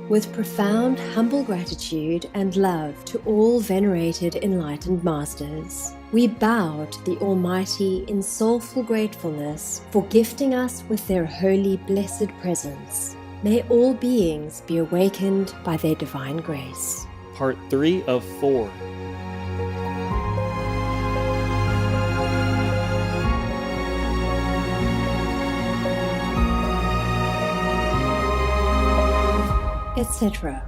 With profound, humble gratitude and love to all venerated enlightened masters, we bow to the Almighty in soulful gratefulness for gifting us with their holy, blessed presence. May all beings be awakened by their divine grace. Part 3 of 4. Etc.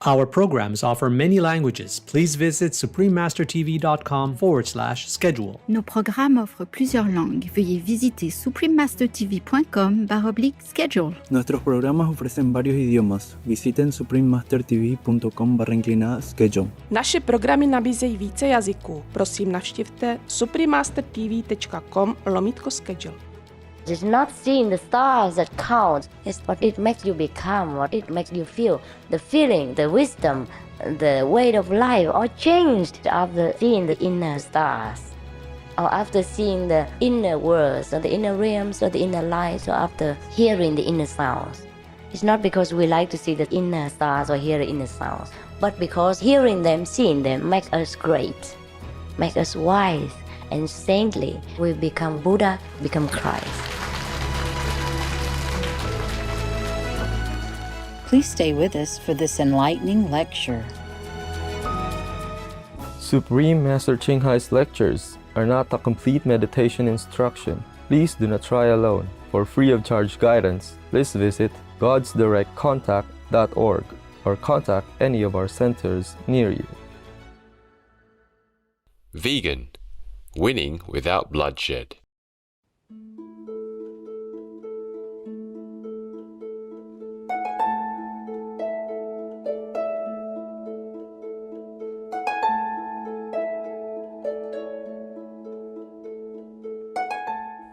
Our programs offer many languages. Please visit suprememastertv.com/schedule. Nos programmes offrent plusieurs langues. Veuillez visiter suprememastertv.com/schedule. Nuestros programas ofrecen varios idiomas. Visiten suprememastertv.com/schedule. Naše programy nabízejí více jazyků. Prosím, navštivte suprememastertv.com/schedule. It's not seeing the stars that count. It's what it makes you become, what it makes you feel. The feeling, the wisdom, the way of life all changed after seeing the inner stars. Or after seeing the inner worlds, or the inner realms, or the inner lights, or after hearing the inner sounds. It's not because we like to see the inner stars or hear the inner sounds, but because hearing them, seeing them make us great, make us wise and saintly. We become Buddha, become Christ. Please stay with us for this enlightening lecture. Supreme Master Ching Hai's lectures are not a complete meditation instruction. Please do not try alone. For free of charge guidance, please visit godsdirectcontact.org or contact any of our centers near you. Vegan, winning without bloodshed.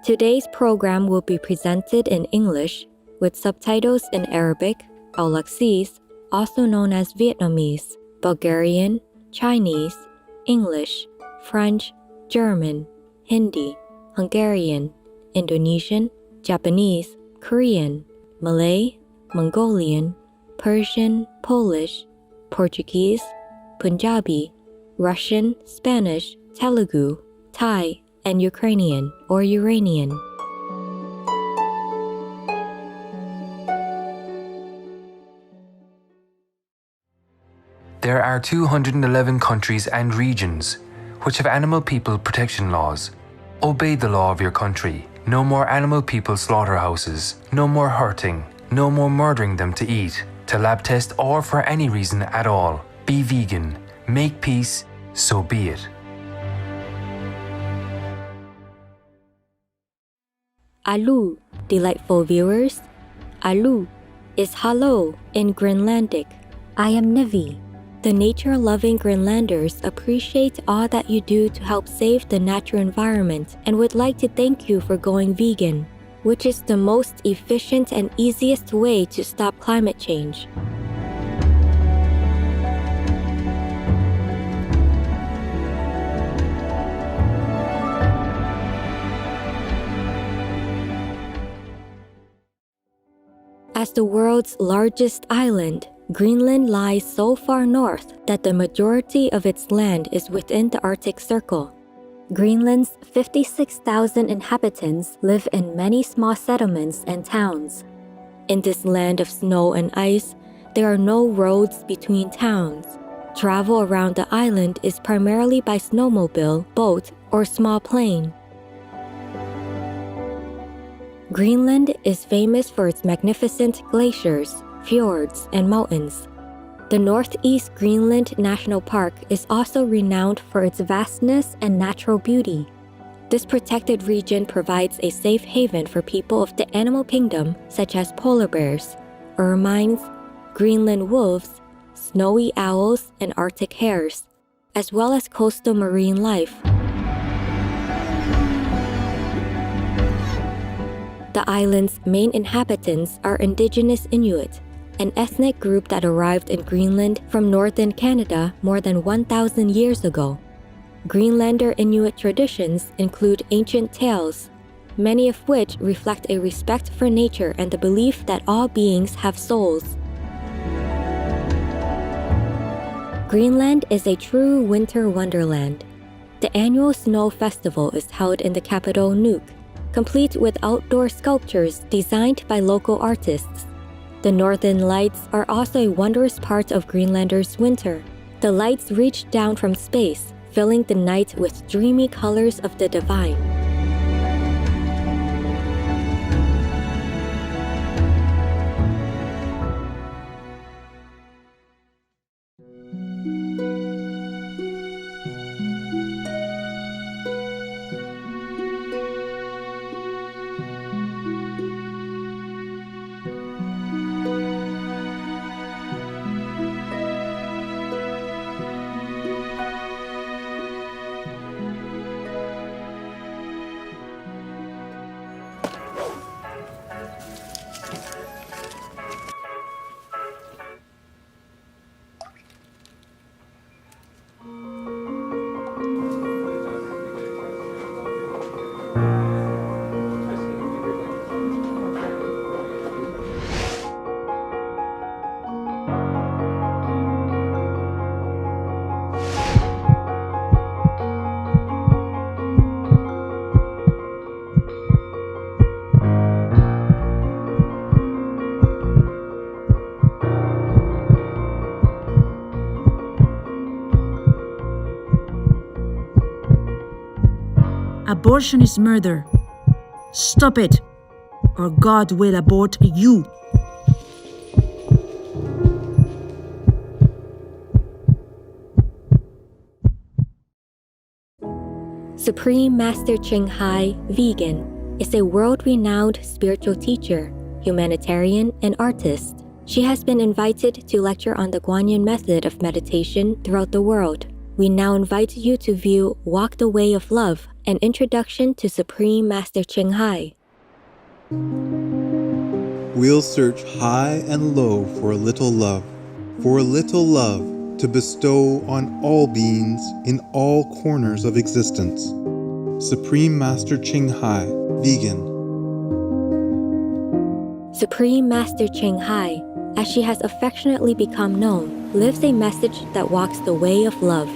Today's program will be presented in English with subtitles in Arabic, Aulacese, also known as Vietnamese, Bulgarian, Chinese, English, French, German, Hindi, Hungarian, Indonesian, Japanese, Korean, Malay, Mongolian, Persian, Polish, Portuguese, Punjabi, Russian, Spanish, Telugu, Thai, and Ukrainian or Uranian. There are 211 countries and regions which have animal people protection laws. Obey the law of your country. No more animal people slaughterhouses. No more hurting. No more murdering them to eat, to lab test, or for any reason at all. Be vegan. Make peace. So be it. Alu, delightful viewers. Alu is hello in Greenlandic. I am Nivi. The nature-loving Greenlanders appreciate all that you do to help save the natural environment and would like to thank you for going vegan, which is the most efficient and easiest way to stop climate change. As the world's largest island, Greenland lies so far north that the majority of its land is within the Arctic Circle. Greenland's 56,000 inhabitants live in many small settlements and towns. In this land of snow and ice, there are no roads between towns. Travel around the island is primarily by snowmobile, boat, or small plane. Greenland is famous for its magnificent glaciers, fjords, and mountains. The Northeast Greenland National Park is also renowned for its vastness and natural beauty. This protected region provides a safe haven for people of the animal kingdom such as polar bears, ermines, Greenland wolves, snowy owls, and Arctic hares, as well as coastal marine life. The island's main inhabitants are indigenous Inuit, an ethnic group that arrived in Greenland from northern Canada more than 1,000 years ago. Greenlander Inuit traditions include ancient tales, many of which reflect a respect for nature and the belief that all beings have souls. Greenland is a true winter wonderland. The annual Snow Festival is held in the capital Nuuk, complete with outdoor sculptures designed by local artists. The Northern Lights are also a wondrous part of Greenlanders' winter. The lights reach down from space, filling the night with dreamy colors of the divine. Abortion is murder. Stop it, or God will abort you. Supreme Master Ching Hai, vegan, is a world-renowned spiritual teacher, humanitarian, and artist. She has been invited to lecture on the Guanyin method of meditation throughout the world. We now invite you to view Walk the Way of Love, an introduction to Supreme Master Ching Hai. We'll search high and low for a little love to bestow on all beings in all corners of existence. Supreme Master Ching Hai, vegan. Supreme Master Ching Hai, as she has affectionately become known, lives a message that walks the way of love.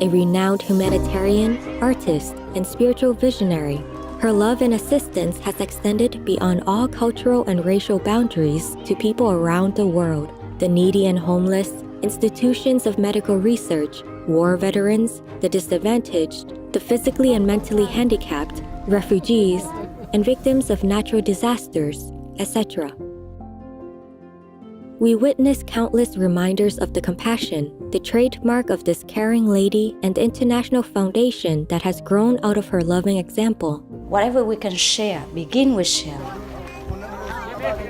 A renowned humanitarian, artist, and spiritual visionary, her love and assistance has extended beyond all cultural and racial boundaries to people around the world, the needy and homeless, institutions of medical research, war veterans, the disadvantaged, the physically and mentally handicapped, refugees, and victims of natural disasters, etc. We witness countless reminders of the compassion, the trademark of this caring lady, and the international foundation that has grown out of her loving example. Whatever we can share, begin with sharing.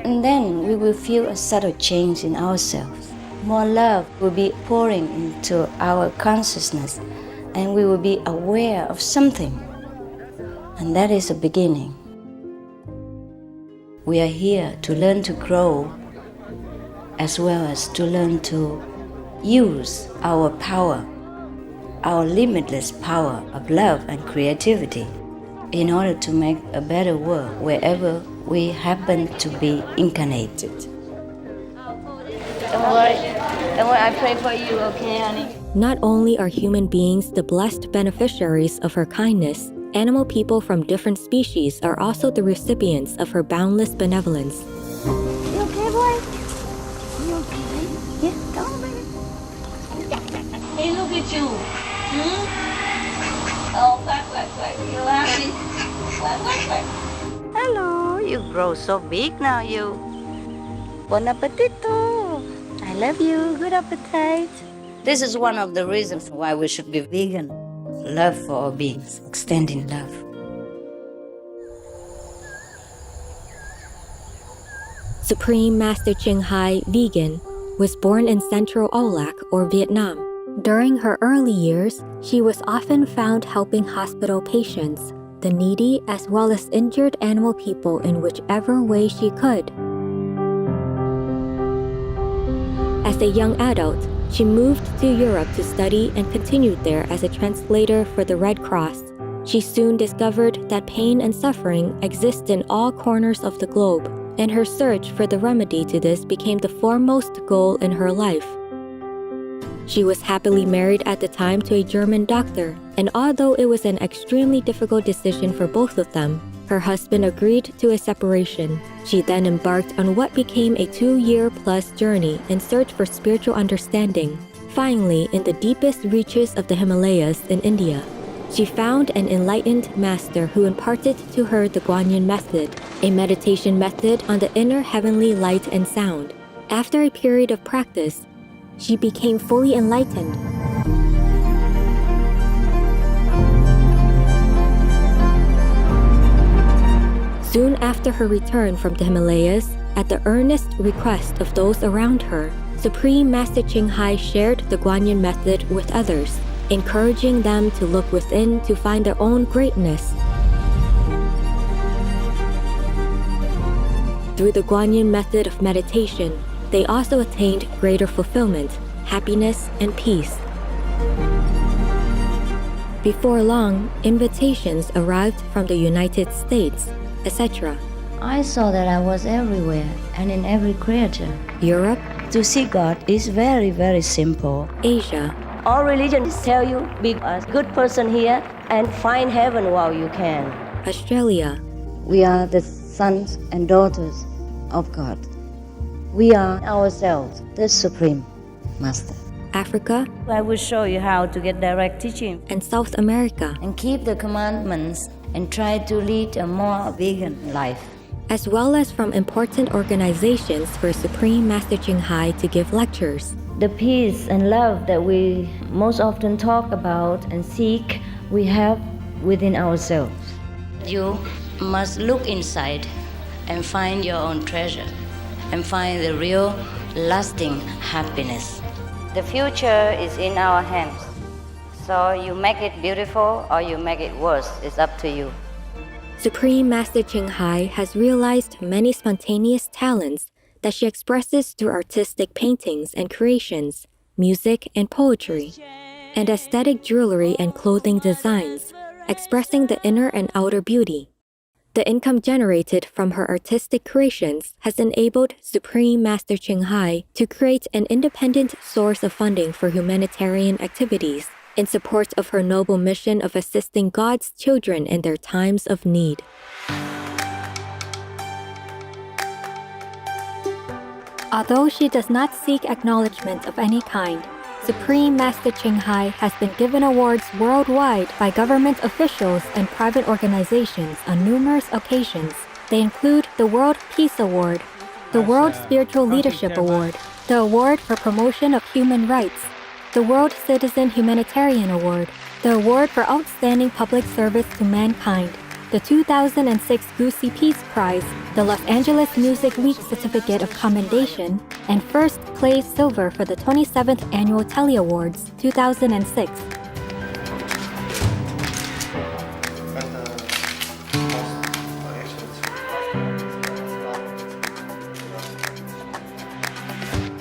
And then we will feel a subtle change in ourselves. More love will be pouring into our consciousness, and we will be aware of something. And that is a beginning. We are here to learn to grow, as well as to learn to use our power, our limitless power of love and creativity, in order to make a better world wherever we happen to be incarnated. Don't worry, I pray for you, okay, honey? Not only are human beings the blessed beneficiaries of her kindness, animal people from different species are also the recipients of her boundless benevolence. You okay, boy? You okay? Yeah, come on, baby. Hey, look at you. Oh, quack. You happy? Quack. Hello, you grow so big now, you. Bon appetito. I love you. Good appetite. This is one of the reasons why we should be vegan. Love for all beings, extending love. Supreme Master Ching Hai, vegan, was born in Central Olac, or Vietnam. During her early years, she was often found helping hospital patients, the needy as well as injured animal people in whichever way she could. As a young adult, she moved to Europe to study and continued there as a translator for the Red Cross. She soon discovered that pain and suffering exist in all corners of the globe, and her search for the remedy to this became the foremost goal in her life. She was happily married at the time to a German doctor, and although it was an extremely difficult decision for both of them, her husband agreed to a separation. She then embarked on what became a 2-year-plus journey in search for spiritual understanding. Finally, in the deepest reaches of the Himalayas in India, she found an enlightened master who imparted to her the Guanyin method, a meditation method on the inner heavenly light and sound. After a period of practice, she became fully enlightened. Soon after her return from the Himalayas, at the earnest request of those around her, Supreme Master Ching Hai shared the Guanyin method with others, encouraging them to look within to find their own greatness. Through the Guanyin method of meditation, they also attained greater fulfillment, happiness, and peace. Before long, invitations arrived from the United States, etc. I saw that I was everywhere and in every creature. Europe. To see God is very, very simple. Asia. All religions tell you, be a good person here and find heaven while you can. Australia. We are the sons and daughters of God. We are ourselves, the Supreme Master. Africa. I will show you how to get direct teaching. And South America. And keep the commandments and try to lead a more vegan life. As well as from important organizations for Supreme Master Ching Hai to give lectures. The peace and love that we most often talk about and seek, we have within ourselves. You must look inside and find your own treasure and find the real, lasting happiness. The future is in our hands. So you make it beautiful or you make it worse. It's up to you. Supreme Master Ching Hai has realized many spontaneous talents that she expresses through artistic paintings and creations, music and poetry, and aesthetic jewelry and clothing designs, expressing the inner and outer beauty. The income generated from her artistic creations has enabled Supreme Master Ching Hai to create an independent source of funding for humanitarian activities in support of her noble mission of assisting God's children in their times of need. Although she does not seek acknowledgement of any kind, Supreme Master Ching Hai has been given awards worldwide by government officials and private organizations on numerous occasions. They include the World Peace Award, the World Spiritual Leadership Award, the Award for Promotion of Human Rights, the World Citizen Humanitarian Award, the Award for Outstanding Public Service to Mankind, the 2006 Goosey Peace Prize, the Los Angeles Music Week Certificate of Commendation, and first place silver for the 27th Annual Telly Awards 2006.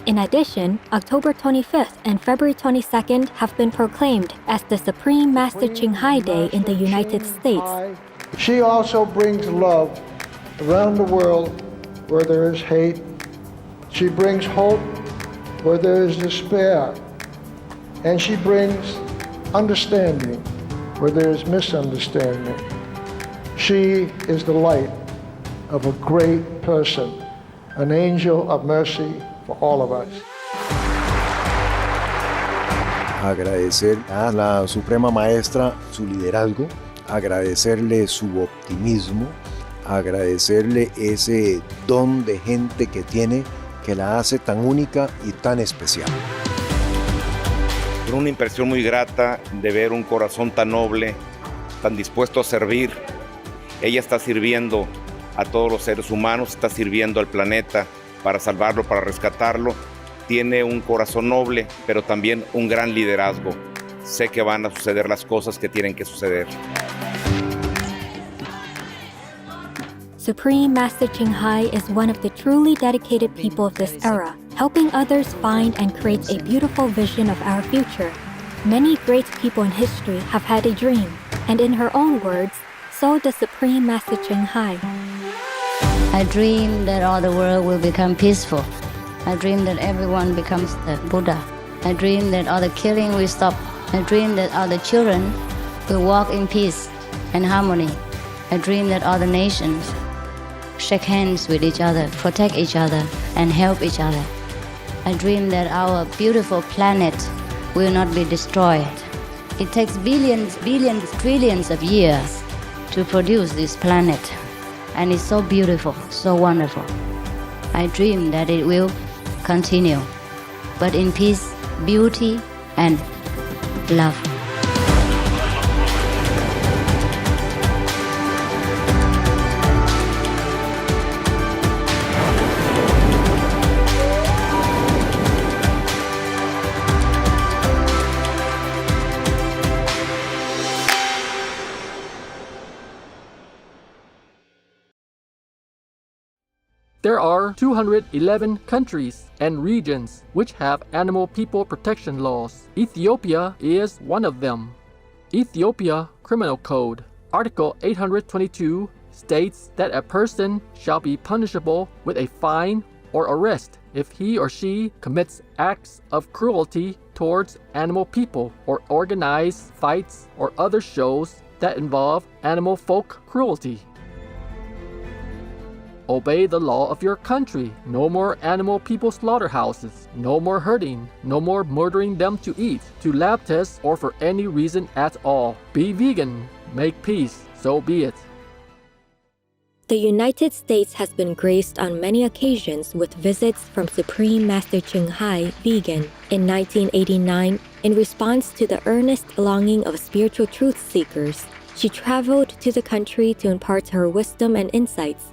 In addition, October 25th and February 22nd have been proclaimed as the Supreme Master Ching Hai Day in the United States. She also brings love around the world where there is hate. She brings hope where there is despair. And she brings understanding where there is misunderstanding. She is the light of a great person, an angel of mercy for all of us. Agradecer a la Suprema Maestra su liderazgo, agradecerle su optimismo, agradecerle ese don de gente que tiene que la hace tan única y tan especial. Una impresión muy grata de ver un corazón tan noble, tan dispuesto a servir. Ella está sirviendo a todos los seres humanos, está sirviendo al planeta para salvarlo, para rescatarlo. Tiene un corazón noble, pero también un gran liderazgo. Sé que van a suceder las cosas que tienen que suceder. Supreme Master Ching Hai is one of the truly dedicated people of this era, helping others find and create a beautiful vision of our future. Many great people in history have had a dream, And in her own words, so does Supreme Master Ching Hai. I dream that all the world will become peaceful. I dream that everyone becomes the Buddha. I dream that all the killing will stop. I dream that all the children will walk in peace and harmony. I dream that all the nations shake hands with each other, protect each other, and help each other. I dream that our beautiful planet will not be destroyed. It takes billions, trillions of years to produce this planet, and it's so beautiful, so wonderful. I dream that it will continue, but in peace, beauty, and love. There are 211 countries and regions which have animal people protection laws. Ethiopia is one of them. Ethiopia Criminal Code, Article 822 states that a person shall be punishable with a fine or arrest if he or she commits acts of cruelty towards animal people or organize fights or other shows that involve animal folk cruelty. Obey the law of your country. No more animal people slaughterhouses. No more hurting. No more murdering them to eat, to lab tests, or for any reason at all. Be vegan. Make peace. So be it. The United States has been graced on many occasions with visits from Supreme Master Ching Hai, vegan, in 1989 in response to the earnest longing of spiritual truth seekers. She traveled to the country to impart her wisdom and insights.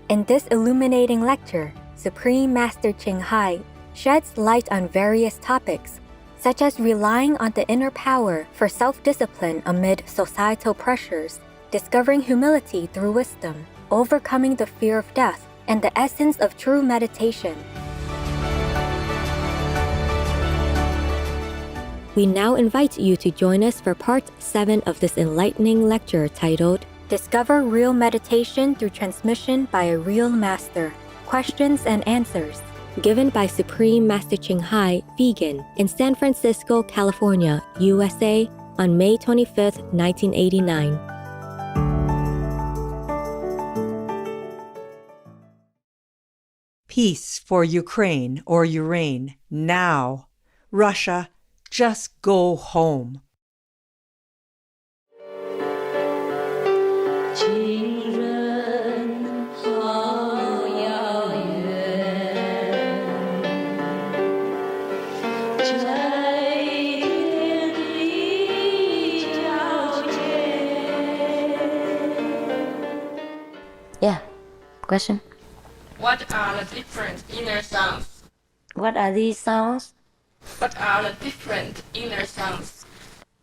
In this illuminating lecture, Supreme Master Ching Hai sheds light on various topics, such as relying on the inner power for self-discipline amid societal pressures, discovering humility through wisdom, overcoming the fear of death, and the essence of true meditation. We now invite you to join us for Part 7 of this enlightening lecture titled Discover Real Meditation Through Transmission by a Real Master, Questions and Answers, given by Supreme Master Ching Hai, vegan, in San Francisco, California, USA, on May 25, 1989. Peace for Ukraine or Ukraine, now. Russia, just go home. Yeah, question? What are the different inner sounds? What are these sounds? What are the different inner sounds?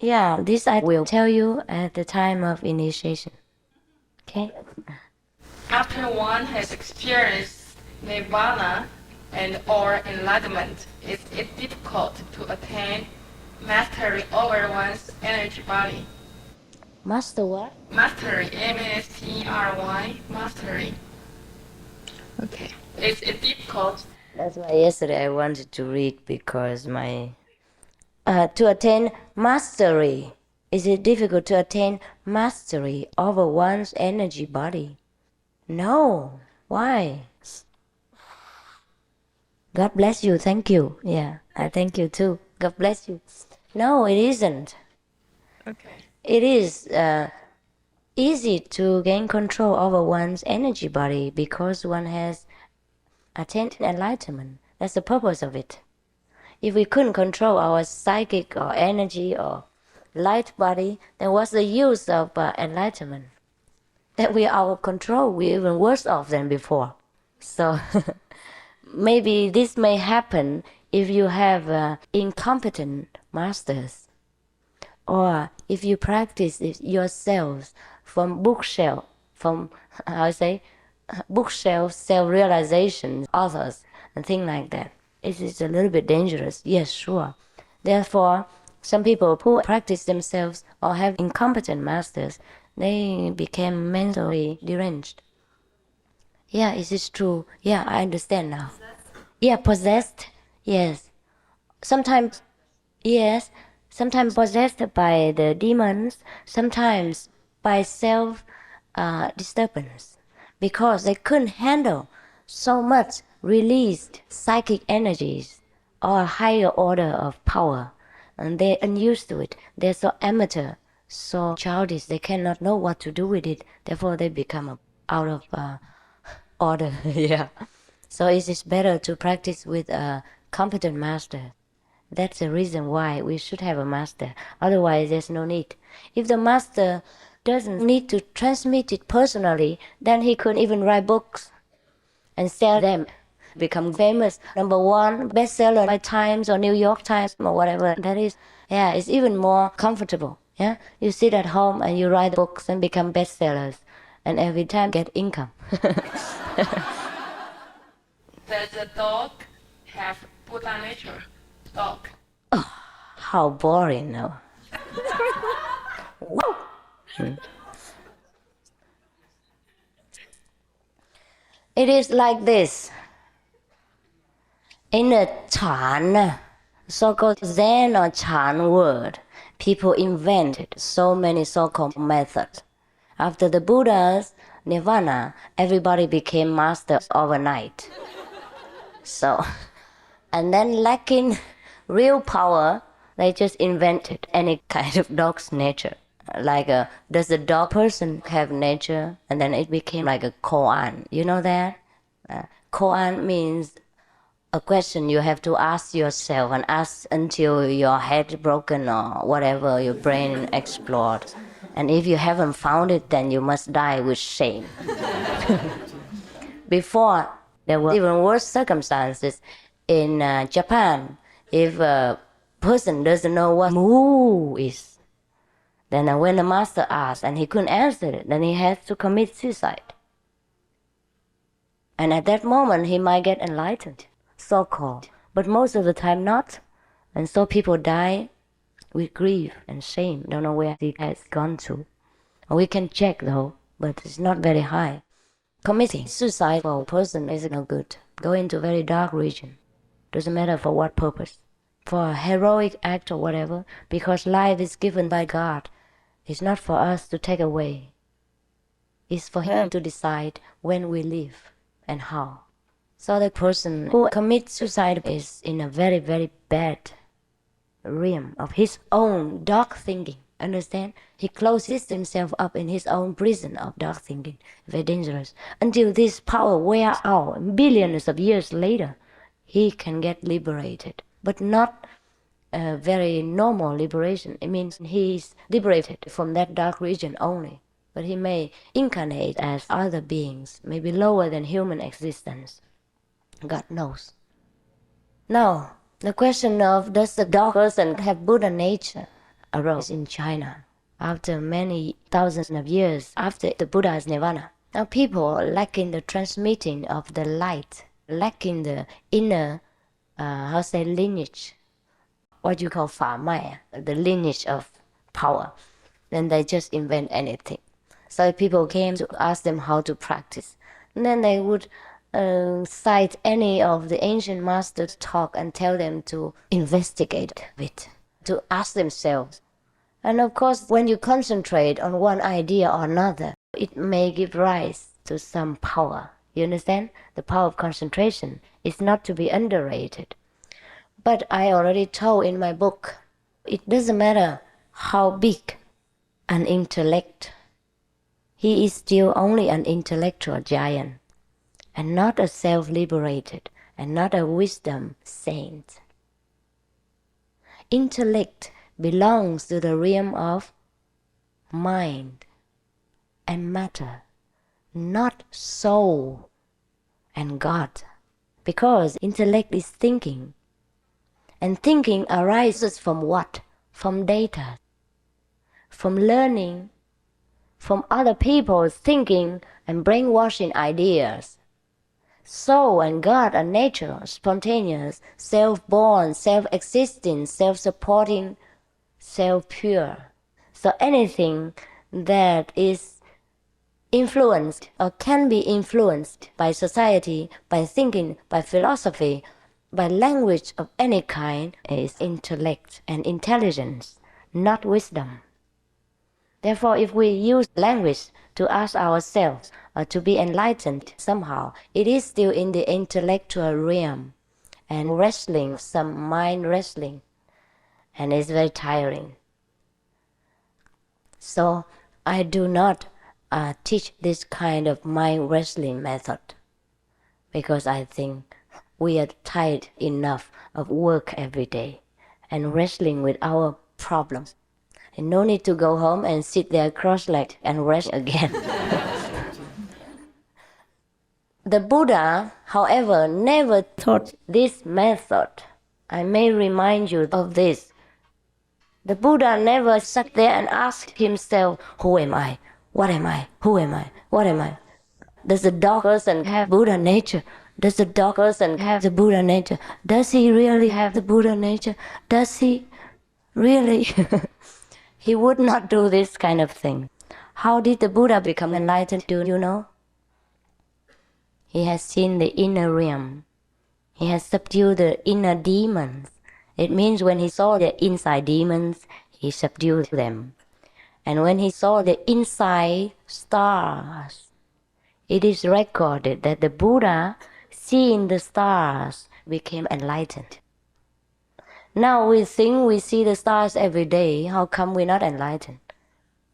Yeah, this I will tell you at the time of initiation. Okay? After one has experienced nirvana and or enlightenment, is it difficult to attain mastery over one's energy body? Master what? Mastery, M-A-S-T-R-Y, mastery. Okay. Is it difficult? That's why yesterday I wanted to read because to attain mastery. Is it difficult to attain mastery over one's energy body? No. Why? God bless you. Thank you. Yeah, I thank you too. God bless you. No, it isn't. Okay. It is easy to gain control over one's energy body because one has attained enlightenment. That's the purpose of it. If we couldn't control our psychic or energy or light body, then what's the use of enlightenment? That we are out of control, we're even worse off than before. So maybe this may happen if you have incompetent masters, or if you practice it yourselves from bookshelf, bookshelf self-realization, authors, and things like that. It is a little bit dangerous, yes, sure. Therefore, Some people who practice themselves or have incompetent masters, they became mentally deranged. Yeah, is this true? Yeah, I understand now. Yeah, possessed. Yes. Sometimes, yes. Sometimes possessed by the demons. Sometimes by self-disturbance. Because they couldn't handle so much released psychic energies or a higher order of power. And they're unused to it. They're so amateur, so childish, they cannot know what to do with it. Therefore, they become out of order. Yeah. So it is better to practice with a competent master. That's the reason why we should have a master. Otherwise, there's no need. If the master doesn't need to transmit it personally, then he could even write books and sell them. Become famous, #1 bestseller by Times or New York Times or whatever that is. Yeah, it's even more comfortable. Yeah, you sit at home and you write books and become bestsellers, and every time get income. Does the dog have Buddha nature? Dog. Oh, how boring, no? It is like this. In a Chan, so-called Zen or Chan word, people invented so many so-called methods. After the Buddha's Nirvana, everybody became masters overnight. So, and then lacking real power, they just invented any kind of dog's nature. Like, does the dog person have nature? And then it became like a koan. You know that? Koan means a question you have to ask yourself and ask until your head broken or whatever, your brain explodes. And if you haven't found it, then you must die with shame. Before, there were even worse circumstances. In Japan, if a person doesn't know what moo is, then when the master asked and he couldn't answer it, then he has to commit suicide. And at that moment, he might get enlightened, so-called. But most of the time not. And so people die with grief and shame. Don't know where he has gone to. We can check though, but it's not very high. Committing suicide for a person is no good. Go into a very dark region. Doesn't matter for what purpose. For a heroic act or whatever, because life is given by God. It's not for us to take away. It's for Him to decide when we live and how. So the person who commits suicide is in a very, very bad realm of his own dark thinking. Understand? He closes himself up in his own prison of dark thinking. Very dangerous. Until this power wears out, billions of years later, he can get liberated. But not a very normal liberation. It means he is liberated from that dark region only. But he may incarnate as other beings, maybe lower than human existence. God knows. Now, the question of does the dog person have Buddha nature arose in China after many thousands of years after the Buddha's Nirvana. Now people lacking the transmitting of the light, lacking the inner, lineage, what you call Fa Mai, the lineage of power. Then they just invent anything. So people came to ask them how to practice. And then they would cite any of the ancient masters' talk and tell them to investigate it, to ask themselves. And of course, when you concentrate on one idea or another, it may give rise to some power. You understand? The power of concentration is not to be underrated. But I already told in my book, it doesn't matter how big an intellect. He is still only an intellectual giant, and not a self-liberated, and not a wisdom saint. Intellect belongs to the realm of mind and matter, not soul and God. Because intellect is thinking. And thinking arises from what? From data. From learning, from other people's thinking and brainwashing ideas. Soul and God are natural, spontaneous, self-born, self-existing, self-supporting self-pure. So anything that is influenced or can be influenced by society, by thinking, by philosophy, by language of any kind is intellect and intelligence, not wisdom. Therefore, if we use language to ask ourselves to be enlightened somehow, it is still in the intellectual realm and wrestling, some mind wrestling, and it's very tiring. So I do not teach this kind of mind wrestling method because I think we are tired enough of work every day and wrestling with our problems. And no need to go home and sit there cross-legged and rest again. The Buddha, however, never taught this method. I may remind you of this. The Buddha never sat there and asked himself, who am I? What am I? Who am I? What am I? Does the dog person have Buddha nature? Does the dog person have the Buddha nature? Does he really have the Buddha nature? Does he really? He would not do this kind of thing. How did the Buddha become enlightened? Do you know? He has seen the inner realm. He has subdued the inner demons. It means when he saw the inside demons, he subdued them. And when he saw the inside stars, it is recorded that the Buddha, seeing the stars, became enlightened. Now we think we see the stars every day. How come we're not enlightened?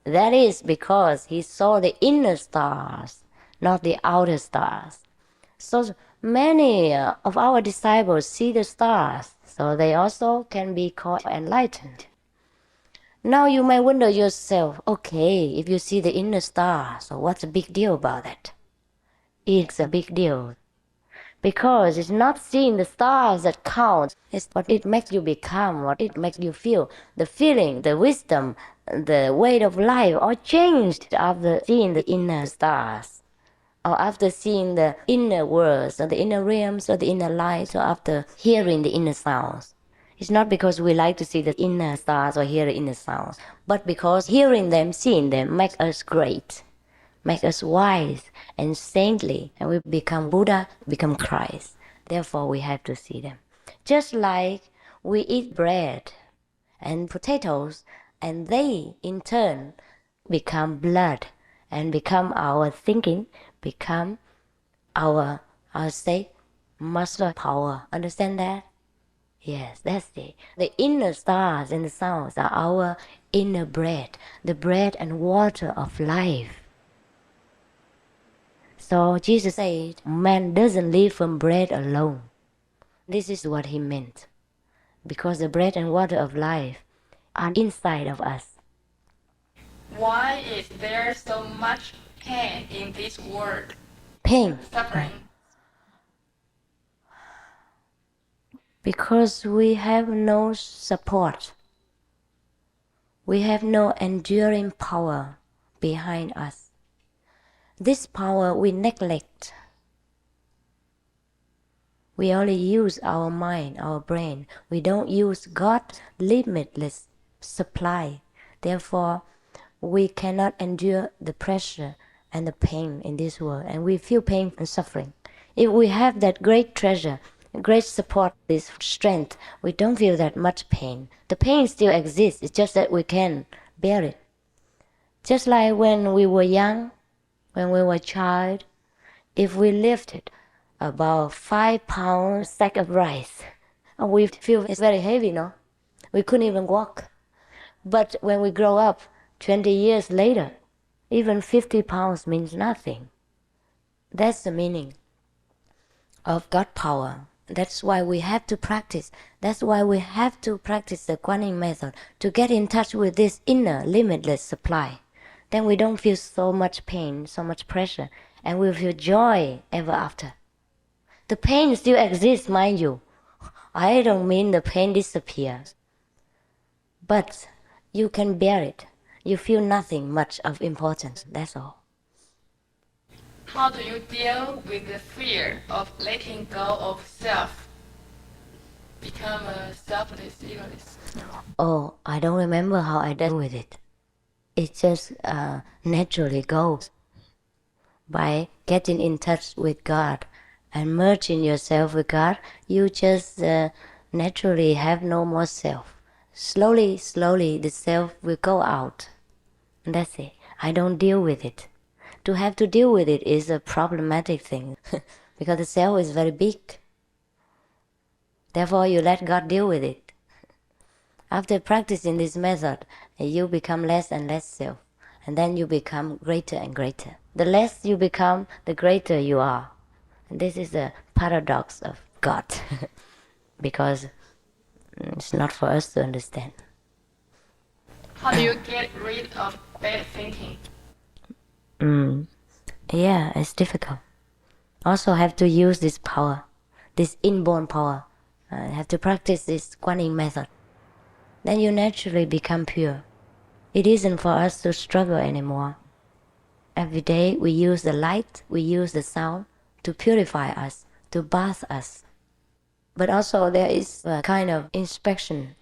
That is because he saw the inner stars, not the outer stars. So many of our disciples see the stars, so they also can be called enlightened. Now you may wonder yourself, okay, if you see the inner stars, so what's the big deal about that? It's a big deal. Because it's not seeing the stars that counts. It's what it makes you become, what it makes you feel. The feeling, the wisdom, the way of life all changed after seeing the inner stars. Or after seeing the inner worlds, or the inner realms, or the inner lights, or after hearing the inner sounds. It's not because we like to see the inner stars or hear the inner sounds, but because hearing them, seeing them, make us great, make us wise and saintly, and we become Buddha, become Christ. Therefore, we have to see them. Just like we eat bread and potatoes, and they, in turn, become blood and become our thinking, become our, I'll say, muscle power. Understand that? Yes, that's it. The inner stars and the sounds are our inner bread, the bread and water of life. So Jesus said, man doesn't live from bread alone. This is what he meant. Because the bread and water of life are inside of us. Why is there so much pain in this world? Pain. Suffering. Because we have no support. We have no enduring power behind us. This power we neglect. We only use our mind, our brain. We don't use God's limitless supply. Therefore, we cannot endure the pressure and the pain in this world, and we feel pain and suffering. If we have that great treasure, great support, this strength, we don't feel that much pain. The pain still exists, it's just that we can bear it. Just like when we were young, when we were a child, if we lifted about 5 pounds sack of rice, we feel it's very heavy, no? We couldn't even walk. But when we grow up, 20 years later, even 50 pounds means nothing. That's the meaning of God power. That's why we have to practice. That's why we have to practice the Kuan Yin method to get in touch with this inner limitless supply. Then we don't feel so much pain, so much pressure, and we feel joy ever after. The pain still exists, mind you. I don't mean the pain disappears. But you can bear it. You feel nothing much of importance, that's all. How do you deal with the fear of letting go of self? become selfless, egoist? Oh, I don't remember how I dealt with it. It just naturally goes. By getting in touch with God and merging yourself with God, you just naturally have no more self. Slowly, the self will go out. And that's it. I don't deal with it. To have to deal with it is a problematic thing because the self is very big. Therefore, you let God deal with it. After practicing this method, you become less and less self, and then you become greater and greater. The less you become, the greater you are. And this is the paradox of God, because it's not for us to understand. How do you get rid of bad thinking? Yeah, it's difficult. Also have to use this power, this inborn power. Have to practice this Kuan Yin method. Then you naturally become pure. It isn't for us to struggle anymore. Every day we use the light, we use the sound to purify us, to bath us. But also there is a kind of inspection,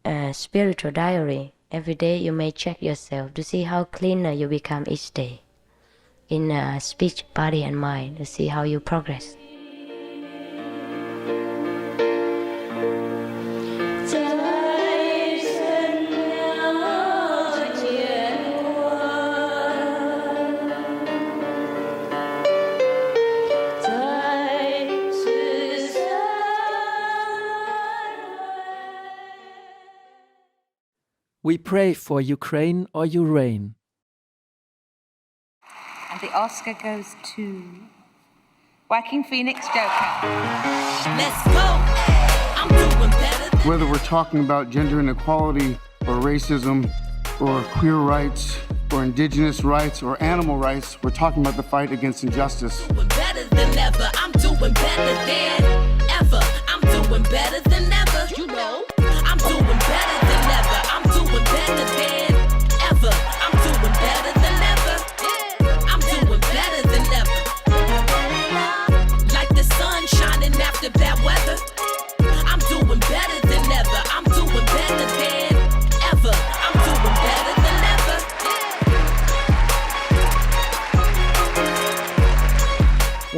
a spiritual diary. Every day you may check yourself to see how cleaner you become each day. In speech, body and mind, to see how you progress. We pray for Ukraine or you reign. And the Oscar goes to Joaquin Phoenix Joker. Let's go. I'm doing better. Whether we're talking about gender inequality or racism or queer rights or indigenous rights or animal rights, we're talking about the fight against injustice. Doing better than ever. I'm doing better than ever. I'm doing better than ever. You know, I'm doing better than ever. I'm doing better than ever. I'm doing better than ever. I'm doing better than ever. Like the sun shining after bad weather. I'm doing better than ever. I'm doing better than ever. I'm doing better than ever.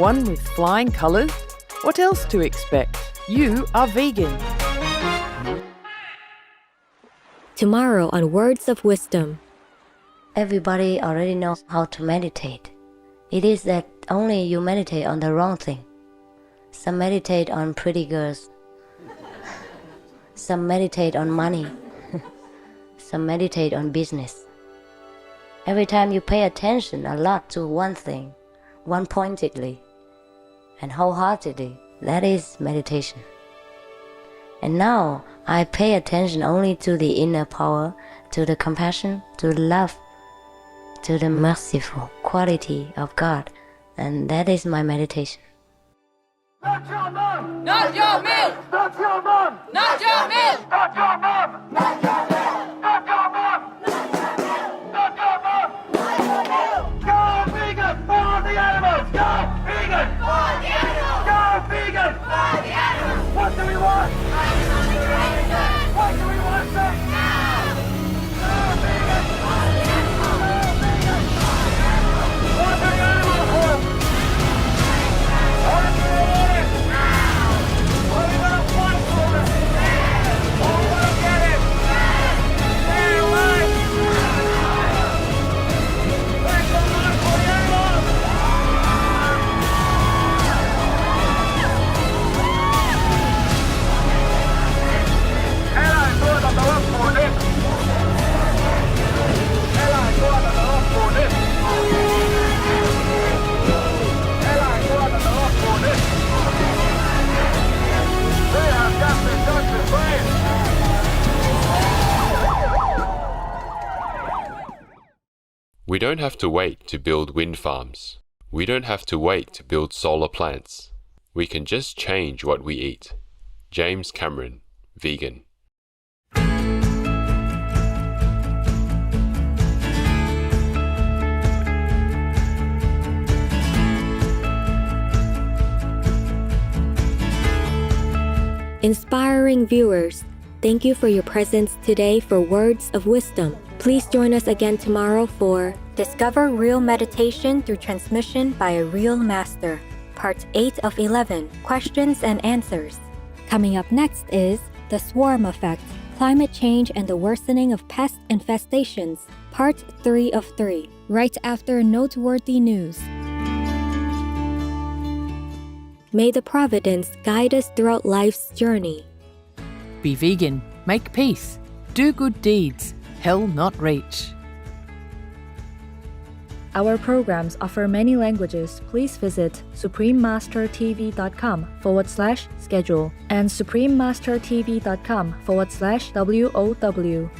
One with flying colours? What else to expect? You are vegan. Tomorrow on Words of Wisdom. Everybody already knows how to meditate. It is that only you meditate on the wrong thing. Some meditate on pretty girls. Some meditate on money. Some meditate on business. Every time you pay attention a lot to one thing, one-pointedly and wholeheartedly, that is meditation. And now I pay attention only to the inner power, to the compassion, to the love, to the merciful quality of God. And that is my meditation. Not your mom! Not your milk! Not your mom! Not your milk! Not your mom! Not your milk! Not your mom! Not your mom! Not your milk! Go vegan for the animals! Go vegan for the animals! Go vegan for the animals! What do we want? What do we want, sir? Now! Go vegan for the animals! Go vegan for the animals! What do the animals want? What do they want it? Now! What are we gonna fight for it? Or we gonna get it? Stay away! Make some noise for the animals! We don't have to wait to build wind farms. We don't have to wait to build solar plants. We can just change what we eat. James Cameron, vegan. Inspiring viewers, thank you for your presence today for Words of Wisdom. Please join us again tomorrow for Discover Real Meditation Through Transmission by a Real Master, Part 8 of 11, Questions and Answers. Coming up next is The Swarm Effect, Climate Change and the Worsening of Pest Infestations, Part 3 of 3, right after noteworthy news. May the Providence guide us throughout life's journey. Be vegan, make peace, do good deeds, hell not reach. Our programs offer many languages. Please visit suprememastertv.com/schedule and suprememastertv.com/WOW.